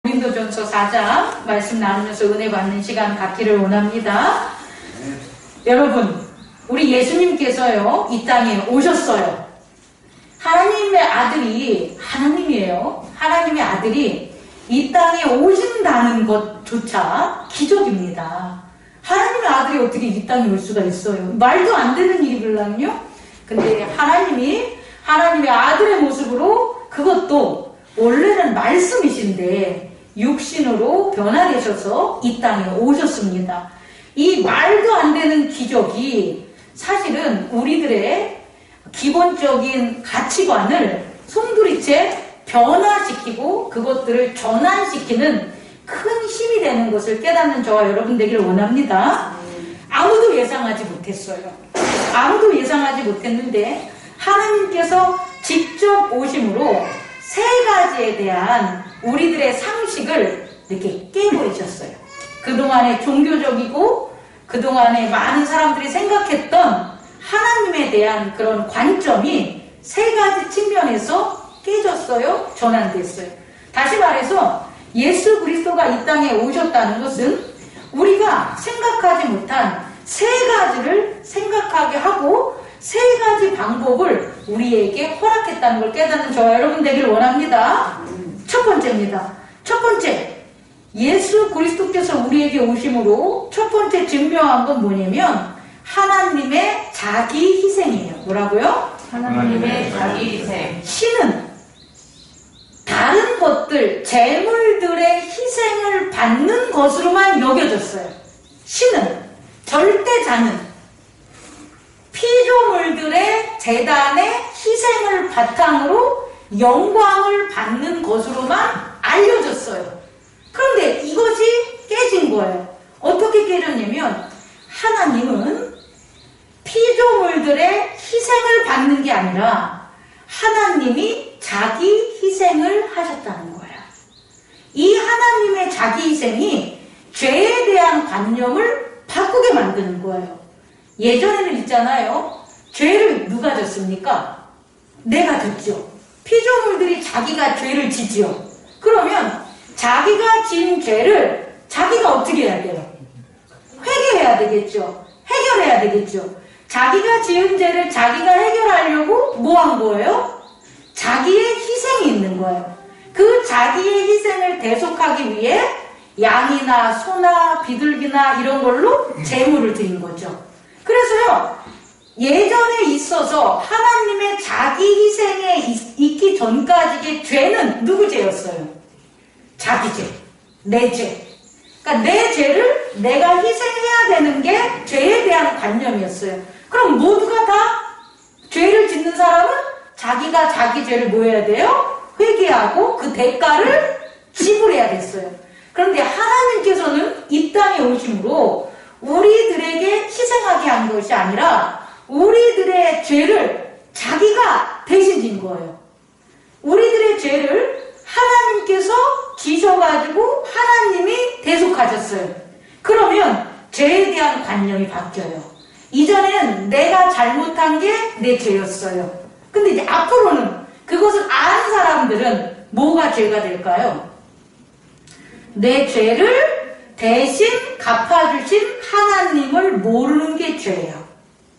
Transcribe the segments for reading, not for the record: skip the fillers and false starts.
고린도전서 4장 말씀 나누면서 은혜 받는 시간 갖기를 원합니다. 여러분, 우리 예수님께서요, 이 땅에 오셨어요. 하나님의 아들이, 하나님이에요. 하나님의 아들이 이 땅에 오신다는 것조차 기적입니다. 하나님의 아들이 어떻게 이 땅에 올 수가 있어요? 말도 안 되는 일이걸랑요? 근데 하나님이 하나님의 아들의 모습으로, 그것도 원래는 말씀이신데 육신으로 변화되셔서 이 땅에 오셨습니다. 이 말도 안 되는 기적이 사실은 우리들의 기본적인 가치관을 송두리째 변화시키고 그것들을 전환시키는 큰 힘이 되는 것을 깨닫는 저와 여러분 되기를 원합니다. 아무도 예상하지 못했어요. 아무도 예상하지 못했는데 하나님께서 직접 오심으로 세 가지에 대한 우리들의 상식을 이렇게 깨버리셨어요. 그동안에 종교적이고 그동안에 많은 사람들이 생각했던 하나님에 대한 그런 관점이 세 가지 측면에서 깨졌어요. 전환됐어요. 다시 말해서 예수 그리스도가 이 땅에 오셨다는 것은 우리가 생각하지 못한 세 가지를 생각하게 하고 세 가지 방법을 우리에게 허락했다는 걸 깨닫는 저와 여러분 되기를 원합니다. 첫 번째입니다. 첫 번째, 예수 그리스도께서 우리에게 오심으로 첫 번째 증명한 건 뭐냐면 하나님의 자기 희생이에요. 뭐라고요? 하나님의 자기 희생. 신은 다른 것들, 재물들의 희생을 받는 것으로만 여겨졌어요. 신은, 절대자는 피조물들의 제단의 희생을 바탕으로 영광을 받는 것으로만 알려졌어요. 그런데 이것이 깨진 거예요. 어떻게 깨졌냐면 하나님은 피조물들의 희생을 받는 게 아니라 하나님이 자기 희생을 하셨다는 거예요. 이 하나님의 자기 희생이 죄에 대한 관념을 바꾸게 만드는 거예요. 예전에는 있잖아요. 죄를 누가 졌습니까? 내가 졌죠. 피조물들이 자기가 죄를 지지요. 그러면 자기가 지은 죄를 자기가 어떻게 해야 돼요? 회개해야 되겠죠. 해결해야 되겠죠. 자기가 지은 죄를 자기가 해결하려고 뭐 한 거예요? 자기의 희생이 있는 거예요. 그 자기의 희생을 대속하기 위해 양이나 소나 비둘기나 이런 걸로 제물을 드린 거죠. 그래서요, 예전에 있어서 하나님의 자기 희생에 있기 전까지의 죄는 누구 죄였어요? 자기 죄, 내 죄. 그러니까 내 죄를 내가 희생해야 되는 게 죄에 대한 관념이었어요. 그럼 모두가 다 죄를 짓는 사람은 자기가 자기 죄를 뭐 해야 돼요? 회개하고 그 대가를 지불해야 됐어요. 그런데 하나님께서는 이 땅에 오심으로 우리들에게 희생하게 한 것이 아니라 우리들의 죄를 자기가 대신 진 거예요. 우리들의 죄를 하나님께서 지셔가지고 하나님이 대속하셨어요. 그러면 죄에 대한 관념이 바뀌어요. 이전엔 내가 잘못한 게 내 죄였어요. 근데 이제 앞으로는 그것을 아는 사람들은 뭐가 죄가 될까요? 내 죄를 대신 갚아주신 하나님을 모르는 게 죄예요.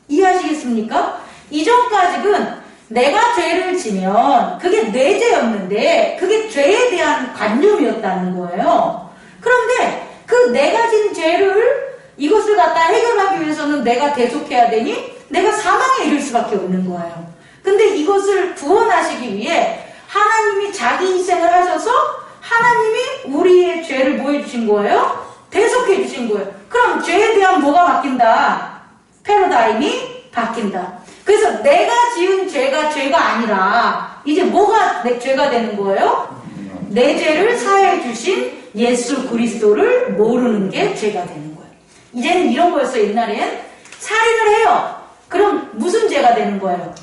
이해하시겠습니까? 이전까지는 내가 죄를 지면 그게 내 죄였는데 그게 죄에 대한 관념이었다는 거예요. 그런데 그 내가 진 죄를 이것을 갖다 해결하기 위해서는 내가 대속해야 되니 내가 사망에 이를 수밖에 없는 거예요. 근데 이것을 구원하시기 위해 하나님이 자기 희생을 하셔서 하나님이 우리의 죄를 뭐 해주신 거예요? 대속해 주신 거예요. 그럼 죄에 대한 뭐가 바뀐다? 패러다임이 바뀐다. 그래서 내가 지은 죄가 죄가 아니라 이제 뭐가 내 죄가 되는 거예요? 내 죄를 사해 주신 예수 그리스도를 모르는 게 죄가 되는 거예요. 이제는 이런 거였어요. 옛날엔 살인을 해요. 그럼 무슨 죄가 되는 거예요?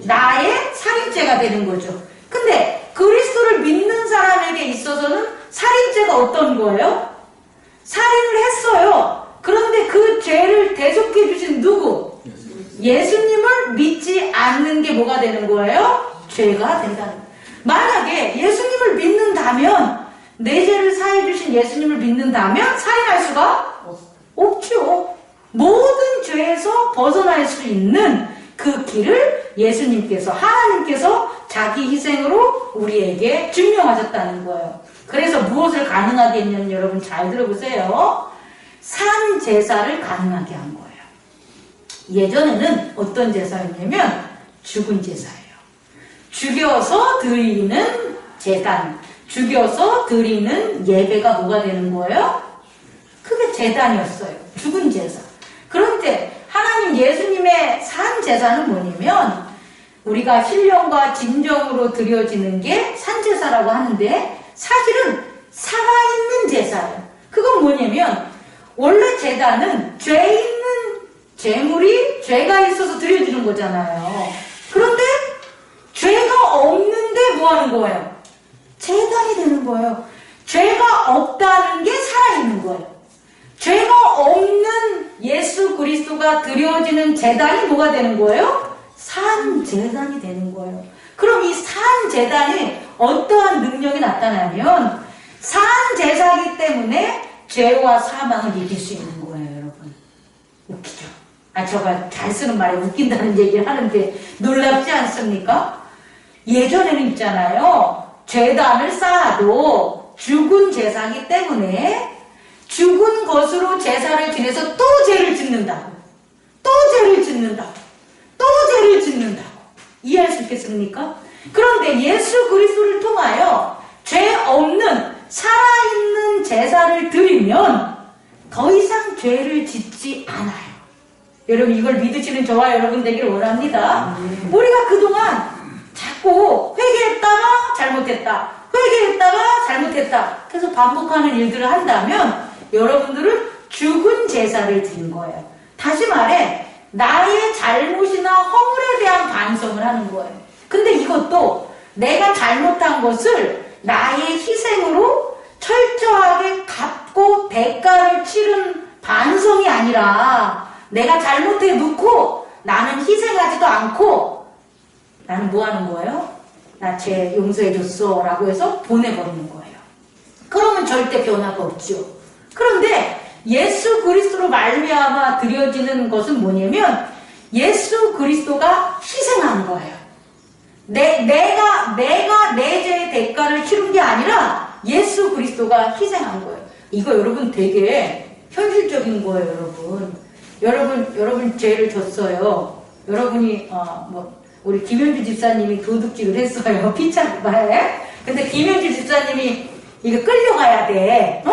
나의 살인죄가 되는 거죠. 근데 그리스도를 믿는 사람에게 있어서는 살인죄가 어떤 거예요? 살인을 했어요. 그런데 그 죄를 대속해 주신 누구? 예수님을 믿지 않는 게 뭐가 되는 거예요? 죄가 된다는 거예요. 만약에 예수님을 믿는다면 내 죄를 주신 예수님을 믿는다면 살인할 수가 없죠. 모든 죄에서 벗어날 수 있는 그 길을 예수님께서, 하나님께서 자기 희생으로 우리에게 증명하셨다는 거예요. 그래서 무엇을 가능하게 했냐면, 여러분 잘 들어보세요. 산 제사를 가능하게 한 거예요. 예전에는 어떤 제사였냐면 죽은 제사예요. 죽여서 드리는 제단, 죽여서 드리는 예배가 뭐가 되는 거예요? 그게 제단이었어요. 죽은 제사. 그런데 하나님 예수님의 산 제사는 뭐냐면, 우리가 신령과 진정으로 드려지는 게 산제사라고 하는데, 사실은 살아있는 제사예요. 그건 뭐냐면, 원래 제단은 죄 있는 제물이 죄가 있어서 드려지는 거잖아요. 그런데 죄가 없는데 뭐 하는 거예요? 제단이 되는 거예요. 죄가 없다는 게 살아있는 거예요. 죄가 없는 예수 그리스도가 드려지는 제단이 뭐가 되는 거예요? 산 제단이 되는 거예요. 그럼 이 산 제단이 어떠한 능력이 나타나면, 산 제사이기 때문에 죄와 사망을 이길 수 있는 거예요, 여러분. 웃기죠? 제가 잘 쓰는 말에 웃긴다는 얘기를 하는데 놀랍지 않습니까? 예전에는 있잖아요. 죄단을 쌓아도 죽은 제사이기 때문에 죽은 것으로 제사를 지내서 또 죄를 짓는다고. 또 죄를 짓는다고. 또 죄를 짓는다고. 이해할 수 있겠습니까? 그런데 예수 그리스도를 통하여 죄 없는 살아있는 제사를 드리면 더 이상 죄를 짓지 않아요. 여러분, 이걸 믿으시는 저와 여러분 되기를 원합니다. 우리가 그동안 자꾸 회개했다가 잘못했다, 회개했다가 잘못했다 계속 반복하는 일들을 한다면 여러분들은 죽은 제사를 드린 거예요. 다시 말해, 나의 잘못이나 허물에 대한 반성을 하는 거예요. 근데 이것도 내가 잘못한 것을 나의 희생으로 철저하게 갚고 대가를 치른 반성이 아니라, 내가 잘못해 놓고 나는 희생하지도 않고 나는 뭐 하는 거예요? 나 죄 용서해 줬어 라고 해서 보내버리는 거예요. 그러면 절대 변화가 없죠. 그런데 예수 그리스도로 말미암아 드려지는 것은 뭐냐면, 예수 그리스도가 희생한 거예요. 내가 내 죄의 대가를 치른 게 아니라 예수 그리스도가 희생한 거예요. 이거 여러분 되게 현실적인 거예요, 여러분. 여러분 죄를 졌어요. 여러분이 우리 김현주 집사님이 도둑질을 했어요. 피차에. 근데 김현주 집사님이 이거 끌려가야 돼.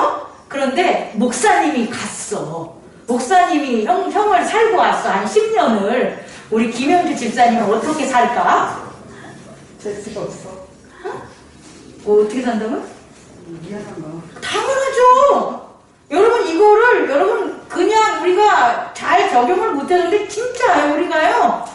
그런데 목사님이 갔어. 목사님이 형을 살고 왔어. 한 10년을. 우리 김현주 집사님은 어떻게 살까? 될 수가 없어. 어떻게 산다고요? 미안한 거. 당연하죠. 여러분, 이거를 여러분 그냥 우리가 잘 적용을 못했는데 진짜요. 우리가요,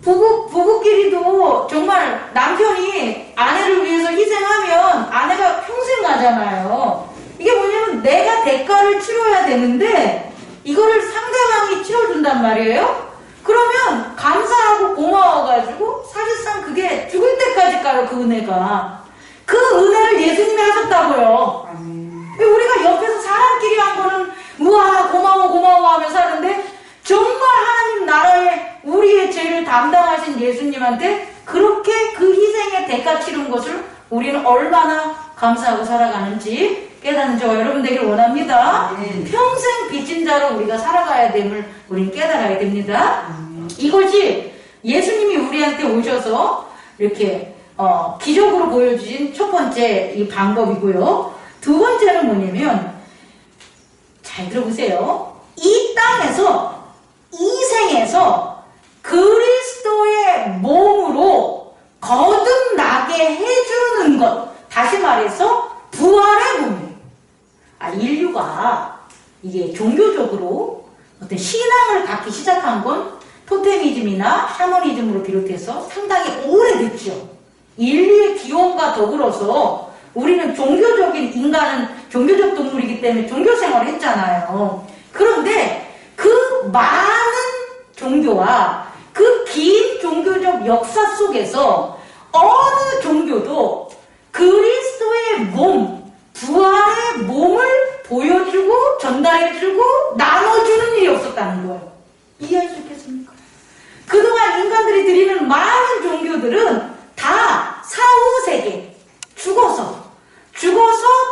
부부끼리도 정말 남편이 아내를 위해서 희생하면 아내가 평생 가잖아요. 이게 뭐냐면 내가 대가를 치러야 되는데 이거를 상대방이 치러준단 말이에요. 그러면 감사하고 고마워가지고 사실상 그게 죽을 때까지 가요. 그 은혜가. 그 은혜를 예수님이 하셨다고요. 우리가 옆에서 사람끼리 한 거는 우와 고마워 하면서 하는데, 정말 하나님 나라에 우리의 죄를 담당하신 예수님한테 그렇게 그 희생의 대가 치른 것을 우리는 얼마나 감사하고 살아가는지 깨닫는 저와 여러분 되기를 원합니다. 평생 빚진 자로 우리가 살아가야 됨을 우리는 깨달아야 됩니다. 이것이 예수님이 우리한테 오셔서 이렇게 기적으로 보여주신 첫 번째 이 방법이고요. 두 번째는 뭐냐면, 잘 들어보세요. 이 땅에서, 이 생에서 그리스도의 몸으로 거듭나게 해주는 것, 다시 말해서 부활의 몸이에요. 인류가 이게 종교적으로 어떤 신앙을 갖기 시작한 건 토테미즘이나 샤머니즘으로 비롯해서 상당히 오래됐죠. 인류의 기원과 더불어서 우리는 종교적인 인간은 종교적 동물이기 때문에 종교 생활을 했잖아요. 그런데 그 많은 종교와 그 긴 종교적 역사 속에서 어느 종교도 그리스도의 몸, 부활의 전달해주고 나눠주는 일이 없었다는 거예요. 이해할 수 있겠습니까? 그동안 인간들이 드리는 많은 종교들은 다 사후세계, 죽어서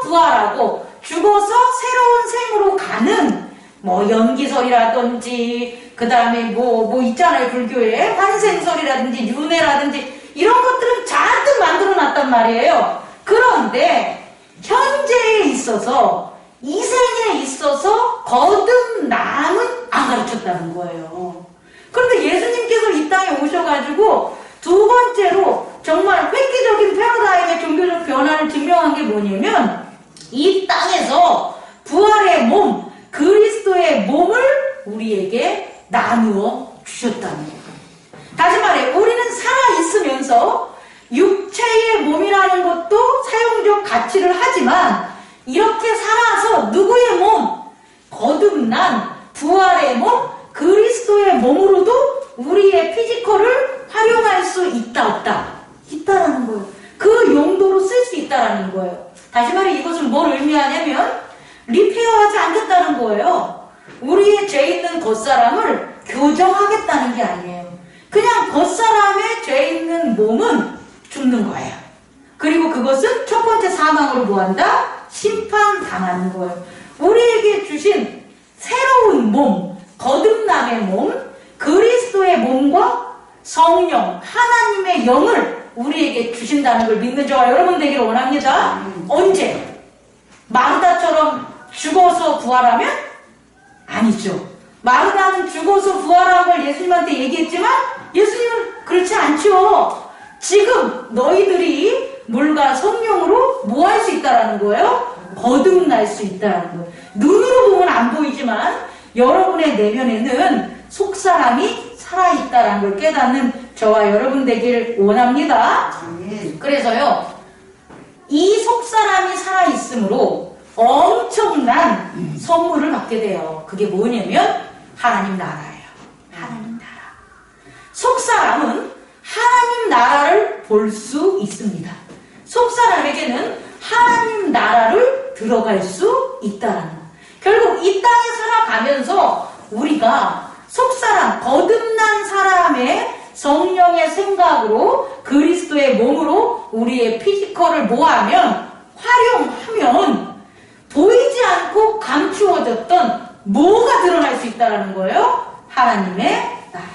부활하고 죽어서 새로운 생으로 가는 뭐 연기설이라든지 그 다음에 뭐 있잖아요. 불교에 환생설이라든지 윤회라든지 이런 것들은 잔뜩 만들어놨단 말이에요. 그런데 현재에 있어서 이 생에 있어서 거듭남은 안 가르쳤다는 거예요. 그런데 예수님께서 이 땅에 오셔가지고 두 번째로 정말 획기적인 패러다임의 종교적 변화를 증명한 게 뭐냐면 이 땅에서 부활의 몸, 그리스도의 몸을 우리에게 나누어 주셨다는 거예요. 다시 말해 우리는 살아있으면서 육체의 몸이라는 것도 사용적 가치를 하지만 이렇게 살아서 누구의 몸? 거듭난 부활의 몸, 그리스도의 몸으로도 우리의 피지컬을 활용할 수 있다 없다? 있다라는 거예요. 그 용도로 쓸 수 있다라는 거예요. 다시 말해 이것은 뭘 의미하냐면 리페어하지 않겠다는 거예요. 우리의 죄 있는 겉사람을 교정하겠다는 게 아니에요. 그냥 겉사람의 죄 있는 몸은 죽는 거예요. 그리고 그것은 첫 번째 사망으로 뭐한다? 심판당하는 거예요. 우리에게 주신 새로운 몸, 거듭남의 몸, 그리스도의 몸과 성령, 하나님의 영을 우리에게 주신다는 걸 믿는 저와 여러분 되기를 원합니다. 언제? 마르다처럼 죽어서 부활하면? 아니죠. 마르다는 죽어서 부활한 걸 예수님한테 얘기했지만 예수님은 그렇지 않죠. 지금 너희들이 물과 성령으로 뭐 할 수 있다라는 거예요? 거듭날 수 있다라는 거예요. 눈으로 보면 안 보이지만 여러분의 내면에는 속사람이 살아있다라는 걸 깨닫는 저와 여러분 되길 원합니다. 그래서요, 이 속사람이 살아있으므로 엄청난 선물을 받게 돼요. 그게 뭐냐면 하나님 나라예요. 하나님 나라. 속사람은 하나님 나라를 볼 수 있습니다. 속사람에게는 하나님 나라를 들어갈 수 있다라는 거. 결국 이 땅에 살아가면서 우리가 속사람, 거듭난 사람의 성령의 생각으로 그리스도의 몸으로 우리의 피지컬을 모하면 활용하면 보이지 않고 감추어졌던 뭐가 드러날 수 있다는 거예요? 하나님의 나라.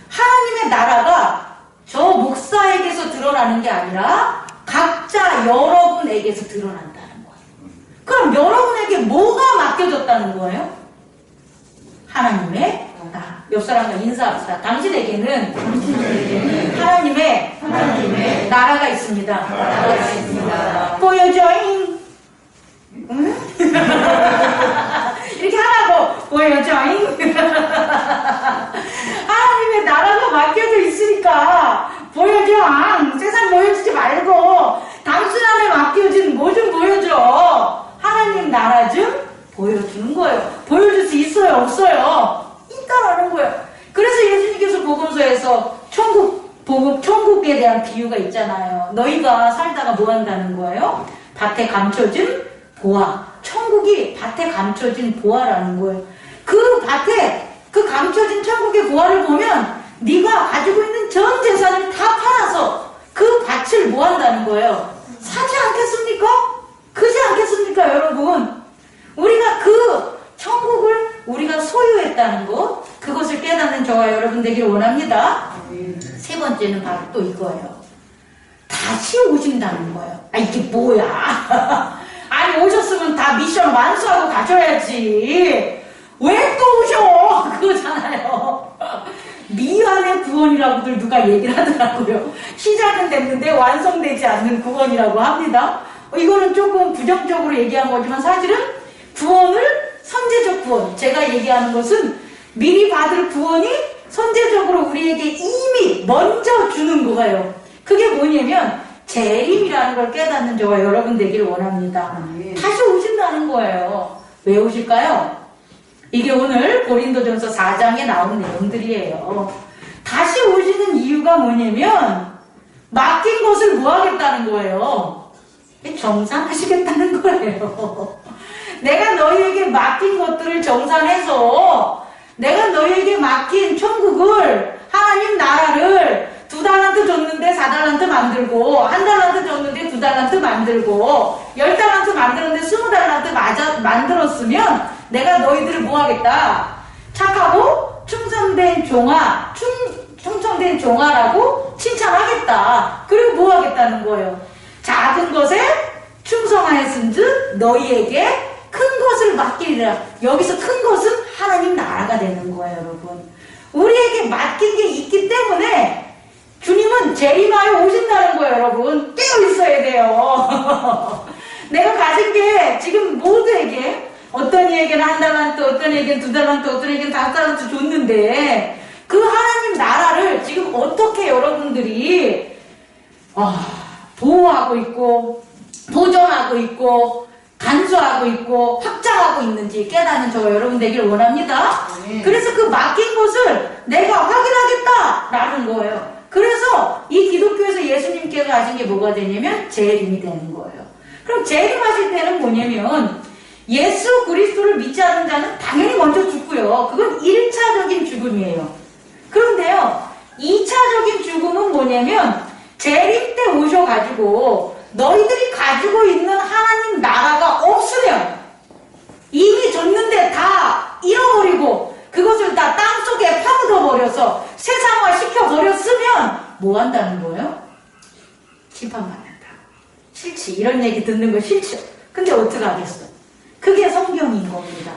하나님의 나라가 저 목사에게서 드러나는 게 아니라 각자 여러분에게서 드러난다는 거예요. 그럼 여러분에게 뭐가 맡겨졌다는 거예요? 하나님의 나라. 옆 사람과 인사합시다. 당신에게는 하나님의 나라가 있습니다. 나라가 있습니다. 보여줘잉. 응? 이렇게 하라고. 보여줘잉. 하나님의 나라가 맡겨져 있으니까 보여줘. 세상 보여주지 말고 당신 안에 맡겨진 뭐 좀 보여줘. 하나님 나라 좀 보여주는 거예요. 보여줄 수 있어요? 없어요? 있다라는 거예요. 그래서 예수님께서 복음서에서 천국에 대한 비유가 있잖아요. 너희가 살다가 뭐 한다는 거예요? 밭에 감춰진 보화. 천국이 밭에 감춰진 보화라는 거예요. 그 밭에 그 감춰진 천국의 보화를 보면 네가 가지고 있는 전 재산을 다 팔아서 그 밭을 뭐 한다는 거예요? 사지 않겠습니까? 그지 않겠습니까, 여러분? 우리가 그 천국을 우리가 소유했다는 것, 그것을 깨닫는 저와 여러분 되기를 원합니다. 세 번째는 바로 또 이거예요. 다시 오신다는 거예요. 아, 이게 뭐야? 아니, 오셨으면 다 미션 완수하고 가셔야지. 왜 또 오셔? 그거잖아요. 미완의 구원이라고들 누가 얘기를 하더라고요. 시작은 됐는데 완성되지 않는 구원이라고 합니다. 이거는 조금 부정적으로 얘기한 거지만 사실은 구원을 선제적 구원, 제가 얘기하는 것은 미리 받을 구원이 선제적으로 우리에게 이미 먼저 주는 거예요. 그게 뭐냐면 재림이라는 걸 깨닫는 저와 여러분 되기를 원합니다. 다시 오신다는 거예요. 왜 오실까요? 이게 오늘 고린도전서 4장에 나온 내용들이에요. 다시 오시는 이유가 뭐냐면 맡긴 것을 뭐 하겠다는 거예요? 정상하시겠다는 거예요. 내가 너희에게 맡긴 것들을 정산해서 내가 너희에게 맡긴 천국을 하나님 나라를 2달란트 줬는데 4달란트 만들고 1달란트 줬는데 2달란트 만들고 10달란트 만들었는데 20달란트 만들었으면 내가 너희들을 뭐 하겠다? 착하고 충성된 종아라고 칭찬하겠다. 그리고 뭐 하겠다는 거예요? 작은 것에 충성하였은즉 너희에게 큰 것을 맡기리라. 여기서 큰 것은 하나님 나라가 되는 거예요, 여러분. 우리에게 맡긴 게 있기 때문에 주님은 재림하여 오신다는 거예요, 여러분. 깨어 있어야 돼요. 내가 가진 게 지금 모두에게 어떤 이에게는 1달란트, 어떤 이에게는 2달란트, 어떤 이에게는 5달란트 줬는데 그 하나님 나라를 지금 어떻게 여러분들이 보호하고 있고 보존하고 있고 간수하고 있고 확장하고 있는지 깨닫는 저 여러분 되기를 원합니다. 그래서 그 맡긴 것을 내가 확인하겠다라는 거예요. 그래서 이 기독교에서 예수님께서 하신 게 뭐가 되냐면 재림이 되는 거예요. 그럼 재림하실 때는 뭐냐면 예수 그리스도를 믿지 않는 자는 당연히 먼저 죽고요. 그건 1차적인 죽음이에요. 그런데요, 2차적인 죽음은 뭐냐면 재림 때 오셔가지고 너희들이 가지고 있는 하나님 나라가 없으면 이미 줬는데 다 잃어버리고 그것을 다 땅속에 파묻어버려서 세상화 시켜버렸으면 뭐 한다는 거예요? 심판받는다. 싫지. 이런 얘기 듣는 거 싫죠. 근데 어떡하겠어? 그게 성경인 겁니다.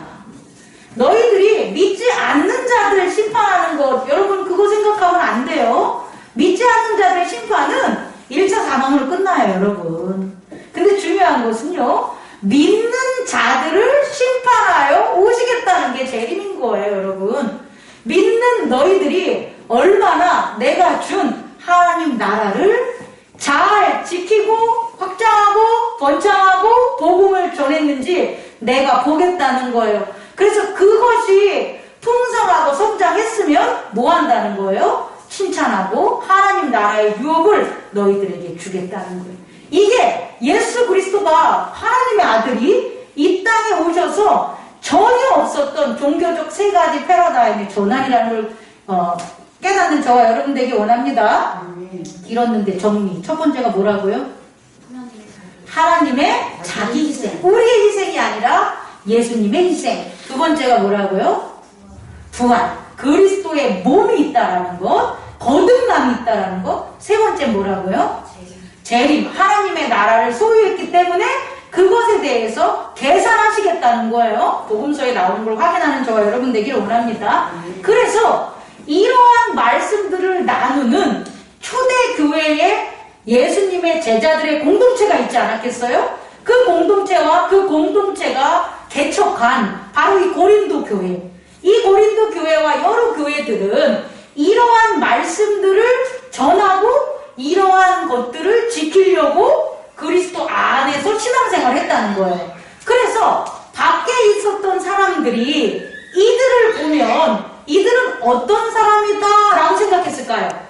너희들이 믿지 않는 자들을 심판하는 것, 여러분 그거 생각하면 안 돼요. 믿지 않는 자들의 심판은 1차 사망으로 끝나요, 여러분. 근데 중요한 것은요, 믿는 자들을 심판하여 오시겠다는 게 재림인 거예요, 여러분. 믿는 너희들이 얼마나 내가 준 하나님 나라를 잘 지키고 확장하고 번창하고 복음을 전했는지 내가 보겠다는 거예요. 그래서 그것이 풍성하고 성장했으면 뭐 한다는 거예요? 칭찬하고 하나님 나라의 유업을 너희들에게 주겠다는 거예요. 이게 예수 그리스도가 하나님의 아들이 이 땅에 오셔서 전혀 없었던 종교적 3가지 패러다임의 전환이라는 걸 깨닫는 저와 여러분 되기 원합니다. 길었는데 정리. 첫 번째가 뭐라고요? 하나님의 자기 희생. 우리의 희생이 아니라 예수님의 희생. 두 번째가 뭐라고요? 부활. 그리스도의 몸이 있다라는 것. 거듭남이 있다라는 것. 세 번째 뭐라고요? 재림. 하나님의 나라를 소유했기 때문에 그것에 대해서 계산하시겠다는 거예요. 복음서에 나오는 걸 확인하는 저와 여러분 되기를 원합니다. 그래서 이러한 말씀들을 나누는 초대교회에 예수님의 제자들의 공동체가 있지 않았겠어요? 그 공동체와 그 공동체가 개척한 바로 이 고린도 교회. 이 고린도 교회와 여러 교회들은 이러한 말씀들을 전하고 이러한 것들을 지키려고 그리스도 안에서 신앙생활을 했다는 거예요. 그래서 밖에 있었던 사람들이 이들을 보면 이들은 어떤 사람이다 라고 생각했을까요?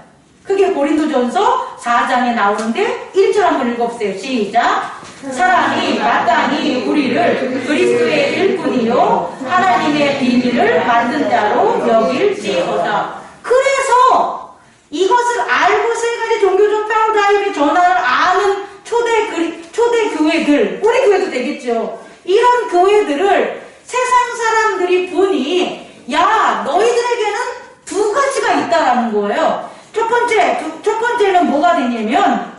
그게 고린도전서 4장에 나오는데 1절 한번 읽어보세요. 시작. 사람이 마땅히 우리를 그리스도의 일꾼이요 하나님의 비밀을 만든 자로 여길지어다. 그래서 이것을 알고 3가지 종교적 패러다임의 전환을 아는 초대 교회들, 우리 교회도 되겠죠. 이런 교회들을 세상 사람들이 보니 야 너희들에게는 2가지가 있다라는 거예요. 첫 번째는 뭐가 되냐면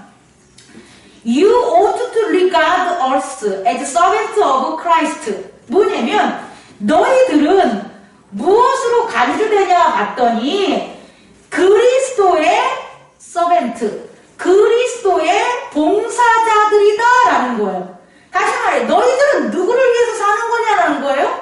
You ought to regard us as servants of Christ. 뭐냐면 너희들은 무엇으로 간주되냐 봤더니 그리스도의 서벤트, 그리스도의 봉사자들이다 라는 거예요. 다시 말해 너희들은 누구를 위해서 사는 거냐라는 거예요.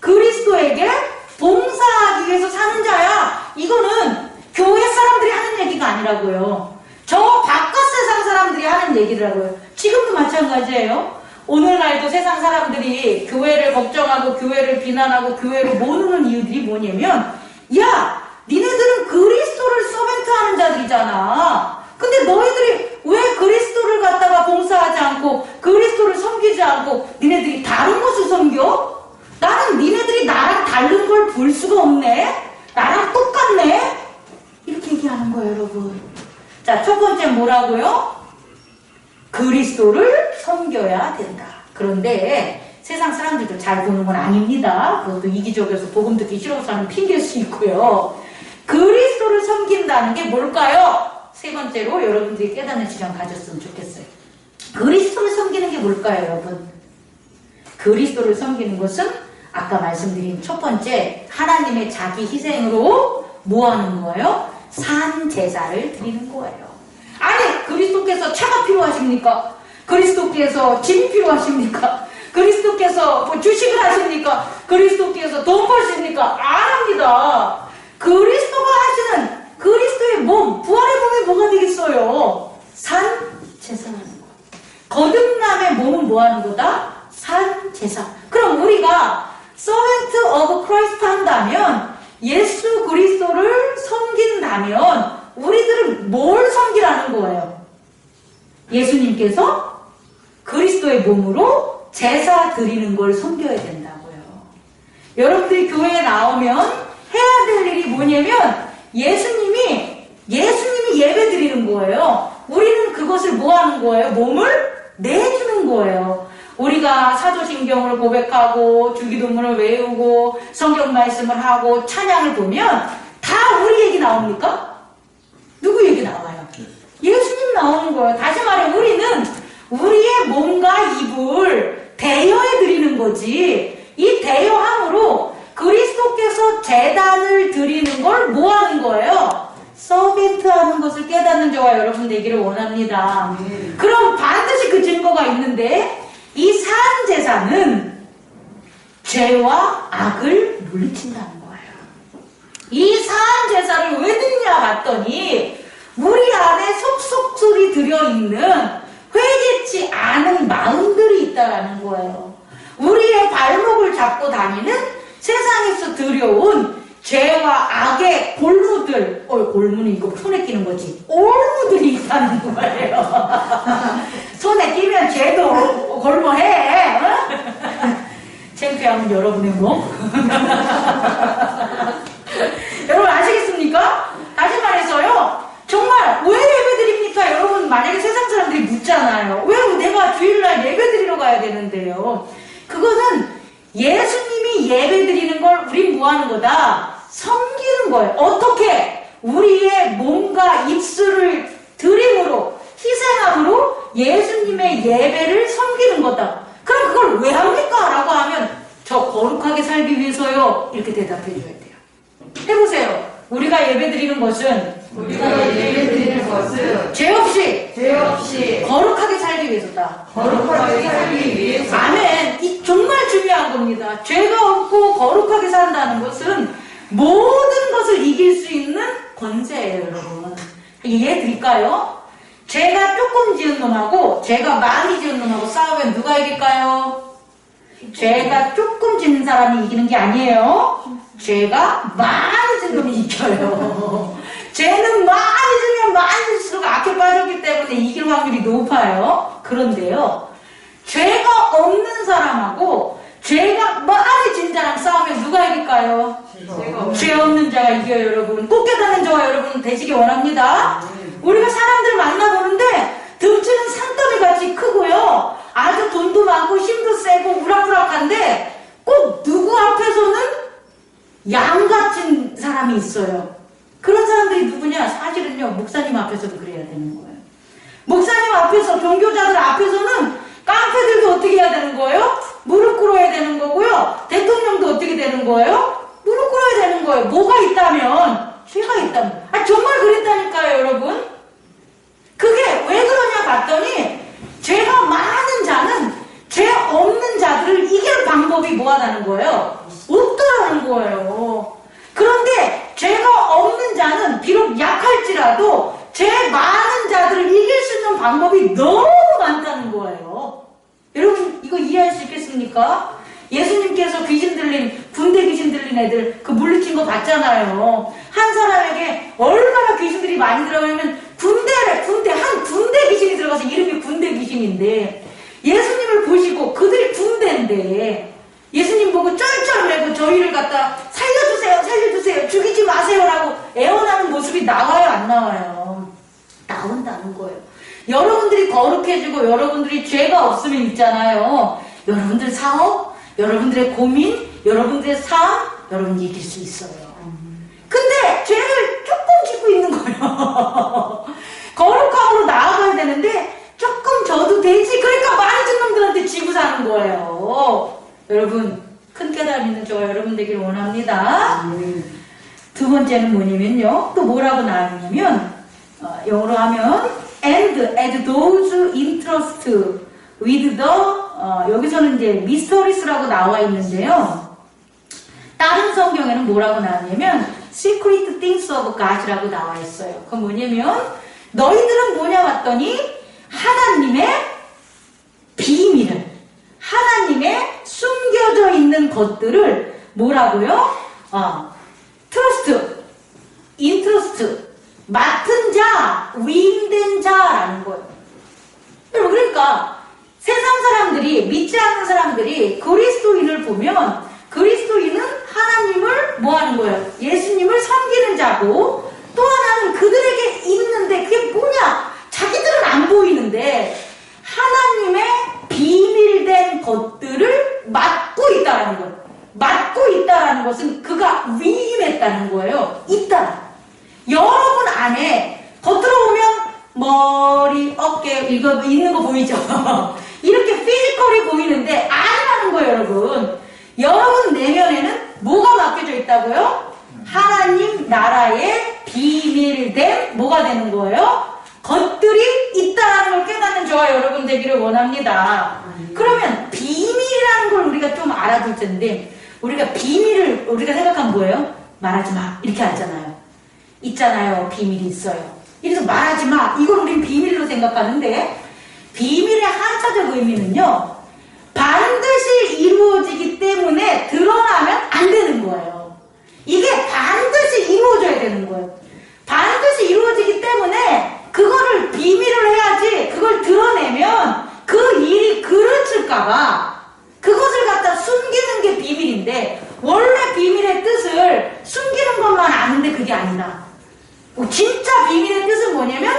그리스도에게 봉사하기 위해서 사는 자야. 이거는 교회 사람들이 하는 얘기가 아니라고요. 저 바깥 세상 사람들이 하는 얘기라고요. 지금도 마찬가지예요. 오늘날도 세상 사람들이 교회를 걱정하고 교회를 비난하고 교회를 모르는 이유들이 뭐냐면 야 니네들은 그리스도를 서벤트하는 자들이잖아. 근데 너희들이 왜 그리스도를 갖다가 봉사하지 않고 그리스도를 섬기지 않고 니네들이 다른 것을 다른 걸 볼 수가 없네? 나랑 똑같네? 이렇게 얘기하는 거예요, 여러분. 자, 첫 번째 뭐라고요? 그리스도를 섬겨야 된다. 그런데 세상 사람들도 잘 보는 건 아닙니다. 그것도 이기적이어서 복음 듣기 싫어서 하는 핑계일 수 있고요. 그리스도를 섬긴다는 게 뭘까요? 세 번째로 여러분들이 깨닫는 시간 가졌으면 좋겠어요. 그리스도를 섬기는 게 뭘까요, 여러분? 그리스도를 섬기는 것은 아까 말씀드린 첫 번째 하나님의 자기 희생으로 뭐 하는 거예요? 산 제사를 드리는 거예요. 아니, 그리스도께서 차가 필요하십니까? 그리스도께서 집이 필요하십니까? 그리스도께서 뭐 주식을 하십니까? 그리스도께서 돈 버십니까? 안 합니다. 그리스도가 하시는 그리스도의 몸, 부활의 몸이 뭐가 되겠어요? 산 제사하는 거. 거듭남의 몸은 뭐 하는 거다? 산 제사. 그럼 우리가 Servant of Christ 한다면, 예수 그리스도를 섬긴다면 우리들은 뭘 섬기라는 거예요? 예수님께서 그리스도의 몸으로 제사 드리는 걸 섬겨야 된다고요. 여러분들이 교회에 나오면 해야 될 일이 뭐냐면 예수님이 예배 드리는 거예요. 우리는 그것을 뭐 하는 거예요? 몸을 내주는 거예요. 우리가 사도신경을 고백하고 주기도문을 외우고 성경 말씀을 하고 찬양을 보면 다 우리 얘기 나옵니까? 누구 얘기 나와요? 예수님 나오는 거예요. 다시 말해 우리는 우리의 몸과 입을 대여해 드리는 거지. 이 대여함으로 그리스도께서 제단을 드리는 걸 뭐 하는 거예요? 서벤트 하는 것을 깨닫는 저와 여러분 되기를 원합니다. 그럼 반드시 그 증거가 있는데 이 산 제사는 죄와 악을 물리친다는 거예요. 이 산 제사를 왜 드리냐 봤더니 우리 안에 속속들이 들어있는 회개치 않은 마음들이 있다라는 거예요. 우리의 발목을 잡고 다니는 세상에서 들여온 죄와 악의 골무들, 골무는 이거 손에 끼는 거지. 올무들이 있다는 거예요. 손에 끼면 죄도 골무해. 창피하면 여러분의 몸. 여러분 아시겠습니까? 다시 말해서요. 정말 왜 예배드립니까? 여러분 만약에 세상 사람들이 묻잖아요. 왜 내가 주일날 예배드리러 가야 되는데요? 그것은 예수님이 예배드리는 걸 우린 뭐 하는 거다? 섬기는 거예요. 어떻게? 우리의 몸과 입술을 드림으로 희생함으로 예수님의 예배를 섬기는 거다. 그럼 그걸 왜 합니까? 라고 하면 저 거룩하게 살기 위해서요. 이렇게 대답해 줘야 돼요. 해보세요. 우리가 예배드리는 것은 죄 없이 거룩하게 살기 위해서다. 아멘. 이 정말 중요한 겁니다. 죄가 없고 거룩하게 산다는 것은 모든 것을 이길 수 있는 권세예요, 여러분. 이해해 드릴까요? 죄가 조금 지은 놈하고 죄가 많이 지은 놈하고 싸우면 누가 이길까요? 죄가 조금 지은 사람이 이기는 게 아니에요. 죄가 많이 지은 놈이 이겨요. 죄는 많이 지면 많이 질수록 악에 빠졌기 때문에 이길 확률이 높아요. 그런데요, 죄가 없는 사람하고 죄가 많이 진 자랑 싸우면 누가 이길까요? 죄 없는 자가 이겨요, 여러분. 꼭 깨닫는 저와 여러분 되시기 원합니다. 우리가 사람들 만나보는데 등치는 산더미 같이 크고요. 아주 돈도 많고 힘도 세고 우락부락한데 꼭 누구 앞에서는 양 같은 사람이 있어요. 그런 사람들이 누구냐? 사실은요, 목사님 앞에서도 그래야 되는 거예요. 목사님 앞에서, 종교자들 앞에서는 깡패들도 어떻게 해야 되는 거예요? 무릎 꿇어야 되는 거고요. 대통령도 어떻게 되는 거예요? 무릎 꿇어야 되는 거예요. 뭐가 있다면? 죄가 있다면. 정말 그랬다니까요, 여러분. 그게 왜 그러냐 봤더니 죄가 많은 자는 죄 없는 자들을 이길 방법이 뭐하다는 거예요? 없더라는 거예요. 그런데 죄가 없는 자는 비록 약할지라도 죄 많은 자들을 이길 수 있는 방법이 너무 많다는 거예요. 여러분 이거 이해할 수 있겠습니까? 예수님께서 귀신 들린, 군대 귀신 들린 애들 그 물리친 거 봤잖아요. 한 사람에게 얼마나 귀신들이 많이 들어가면 한 군대 귀신이 들어가서 이름이 군대 귀신인데 예수님을 보시고 그들이 군대인데 예수님 보고 쩔쩔매고 저희를 갖다 살려주세요, 살려주세요, 죽이지 마세요라고 애원하는 모습이 나와요, 안 나와요? 나온다는 거예요. 여러분들이 거룩해지고 여러분들이 죄가 없으면 있잖아요. 여러분들 사업, 여러분들의 고민, 여러분들의 삶, 여러분이 이길 수 있어요. 근데 죄를 조금 짓고 있는 거예요. 거룩함으로 나아가야 되는데 조금 져도 되지. 그러니까 많이 진 놈들한테 지고 사는 거예요. 여러분, 큰 깨달음 있는 저와 여러분 되길 원합니다. 두 번째는 뭐냐면요. 또 뭐라고 나왔냐면 영어로 하면 and as those interested with the 여기서는 이제 mysteries라고 나와 있는데요. 다른 성경에는 뭐라고 나왔냐면 secret things of God이라고 나와 있어요. 그건 뭐냐면 너희들은 뭐냐 봤더니 하나님의 비밀을, 하나님의 숨겨져 있는 것들을 뭐라고요? trust, interest, 맡은 자, 위임된 자라는 거예요. 여러분, 그러니까 세상 사람들이, 믿지 않는 사람들이 그리스도인을 보면 그리스도인은 하나님을 뭐 하는 거예요? 예수님을 섬기는 자고, 또 하나는 그들에게 있는데 그게 뭐냐? 자기들은 안 보이는데 하나님의 비밀된 것들을 맡고 있다라는 거예요. 맡고 있다라는 것은 그가 위임했다는 거예요. 있다. 여러분 안에 겉으로 보면 머리, 어깨 이거 있는 거 보이죠? 이렇게 피지컬이 보이는데 아니라는 거예요, 여러분. 여러분 내면에는 뭐가 맡겨져 있다고요? 하나님 나라의 비밀된 뭐가 되는 거예요? 것들이 있다는 걸 깨닫는 저와 여러분 되기를 원합니다. 그러면 비밀이라는 걸 우리가 좀 알아둘 텐데, 우리가 비밀을 우리가 생각하면 뭐예요? 말하지 마 이렇게 하잖아요. 있잖아요, 비밀이 있어요. 이래서 말하지 마, 이걸 우린 비밀로 생각하는데, 비밀의 한자적 의미는요, 반드시 이루어지기 때문에 드러나면 안 되는 거예요. 이게 반드시 이루어져야 되는 거예요. 반드시 이루어지기 때문에 그거를 비밀을 해야지, 그걸 드러내면 그 일이 그르칠까봐 그것을 갖다 숨기는 게 비밀인데, 원래 비밀의 뜻을 숨기는 것만 아는데 그게 아니라, 진짜 비밀의 뜻은 뭐냐면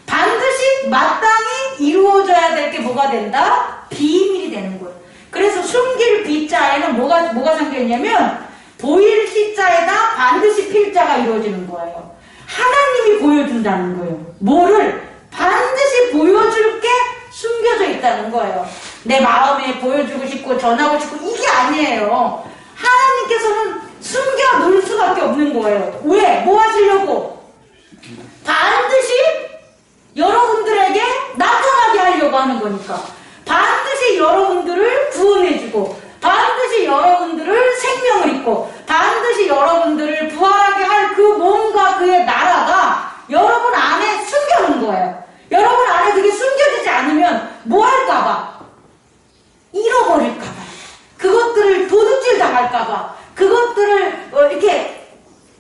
반드시 마땅히 이루어져야 될 게 뭐가 된다? 비밀이 되는 거예요. 그래서 숨길 비자에는 뭐가 담겨있냐면 보일 시자에다 반드시 필자가 이루어지는 거예요. 하나님이 보여준다는 거예요. 뭐를? 반드시 보여줄 게 숨겨져 있다는 거예요. 내 마음에 보여주고 싶고 전하고 싶고 이게 아니에요. 하나님께서는 숨겨 놓을 수밖에 없는 거예요. 왜? 뭐 하시려고? 반드시 여러분들에게 나타나게 하려고 하는 거니까. 반드시 여러분들을 구원해주고, 반드시 여러분들을 생명을 잇고, 반드시 여러분들을 부활하게 할 그 몸과 그의 나라가 여러분 안에 숨겨놓은 거예요. 여러분 안에 그게 숨겨지지 않으면 뭐 할까봐? 잃어버릴까봐. 그것들을 도둑질 당할까봐. 그것들을 이렇게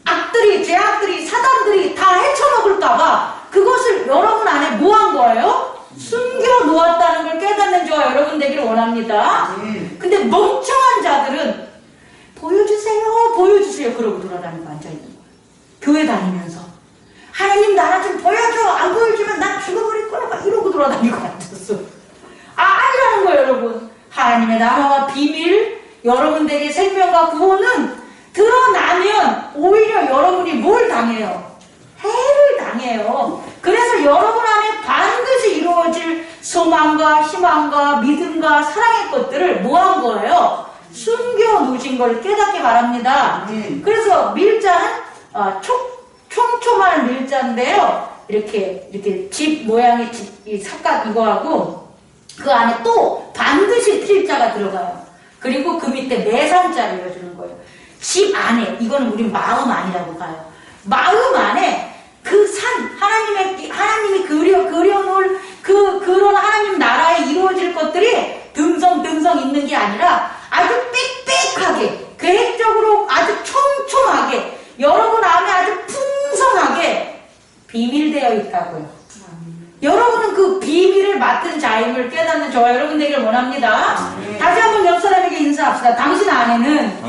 악들이, 죄악들이, 사단들이 다 헤쳐먹을까봐 그것을 여러분 안에 뭐 한 거예요? 숨겨 놓았다는 걸 깨닫는 저와 여러분 되기를 원합니다. 근데 멍청한 자들은 보여주세요, 보여주세요 그러고 돌아다니고 앉아있는 거예요. 교회 다니면서 하나님 나라 좀 보여줘, 안 보여주면 나 죽어버릴 거라 막 이러고 돌아다니고 앉았어. 아니라는 거예요, 여러분. 하나님의 나라와 비밀, 여러분들에게 생명과 구원은 드러나면 오히려 여러분이 뭘 당해요? 해를 당해요. 그래서 여러분 안에 반드시 이루어질 소망과 희망과 믿음과 사랑의 것들을 뭐 한 거예요? 숨겨 놓으신 걸 깨닫기 바랍니다. 그래서 밀자는 촘촘한 밀자인데요. 이렇게 집 모양의 이 삭각 이거하고 그 안에 또 반드시 필자가 들어가요. 그리고 그 밑에 매산자를 이어주는 거예요. 집 안에, 이거는 우리 마음 안이라고 봐요. 마음 안에 그 산, 하나님이 그려놓을 그런 하나님 나라에 이루어질 것들이 듬성듬성 있는 게 아니라 아주 빽빽하게, 계획적으로 아주 촘촘하게, 여러분 안에 아주 풍성하게 비밀되어 있다고요. 여러분은 그 비밀을 맡은 자임을 깨닫는 저와 여러분 되기를 원합니다. 다시 한번 옆 사람에게 인사. 합시다. 당신 안에는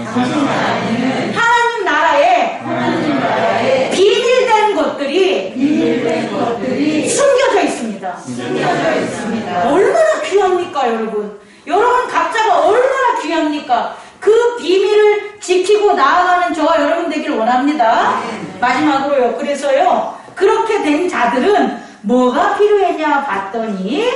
하나님 나라에 비밀된 것들이 숨겨져 있습니다. 얼마나 귀합니까, 여러분? 여러분 각자가 얼마나 귀합니까? 그 비밀을 지키고 나아가는 저와 여러분 되길 원합니다. 마지막으로요. 그래서요, 그렇게 된 자들은 뭐가 필요했냐 봤더니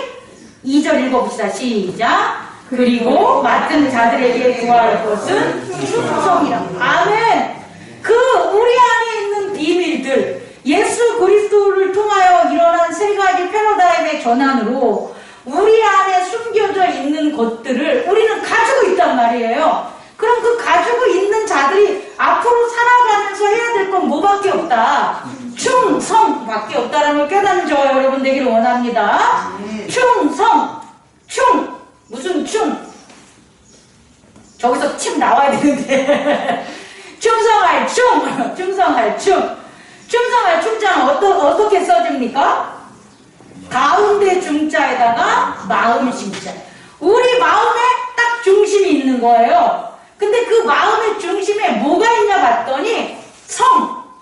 2절 읽어봅시다. 시작. 그리고 맡은 자들에게 구할 것은 충성이라. 아멘. 그 우리 안에 있는 비밀들, 예수 그리스도를 통하여 일어난 세 가지 패러다임의 전환으로 우리 안에 숨겨져 있는 것들을 우리는 가지고 있단 말이에요. 그럼 그 가지고 있는 자들이 앞으로 살아가면서 해야 될 건 뭐밖에 없다? 충성밖에 없다라는 걸 깨닫는 저와 여러분 되기를 원합니다. 충성! 무슨 충? 저기서 침 나와야 되는데 충성할 충자는 어떻게 써집니까? 가운데 중자에다가 마음 심자. 우리 마음에 딱 중심이 있는 거예요. 근데 그 마음의 중심에 뭐가 있냐 봤더니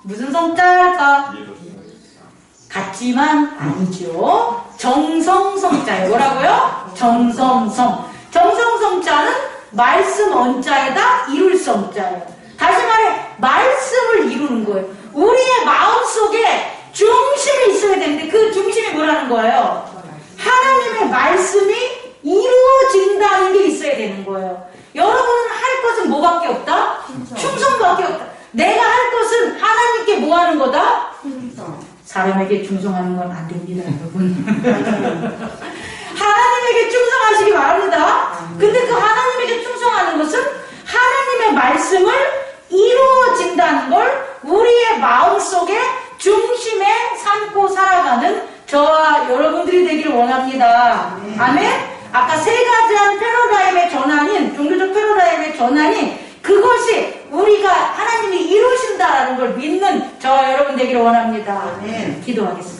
무슨 성자일까? 같지만 아니죠. 정성성자예요. 뭐라고요? 정성성자는 말씀 언자에다 이룰 성자예요. 다시 말해 말씀을 이루는 거예요. 우리의 마음속에 중심이 있어야 되는데 그 중심이 뭐라는 거예요? 하나님의 말씀이 이루어진다는 게 있어야 되는 거예요. 여러분은 할 것은 뭐밖에 없다? 충성밖에 없다. 내가 할 것은 하나님께 뭐 하는 거다? 사람에게 충성하는 건 안 됩니다, 여러분. 하나님에게 충성하시기 바랍니다. 근데 그 하나님에게 충성하는 것은 하나님의 말씀을 이루어진다는 걸 우리의 마음속에 중심에 삼고 살아가는 저와 여러분들이 되기를 원합니다. 아멘? 아까 세 가지한 패러다임의 전환인, 종교적 패러다임의 전환인 그것이 우리가 하나님이 이루신다라는 걸 믿는 저와 여러분 되기를 원합니다. 기도하겠습니다.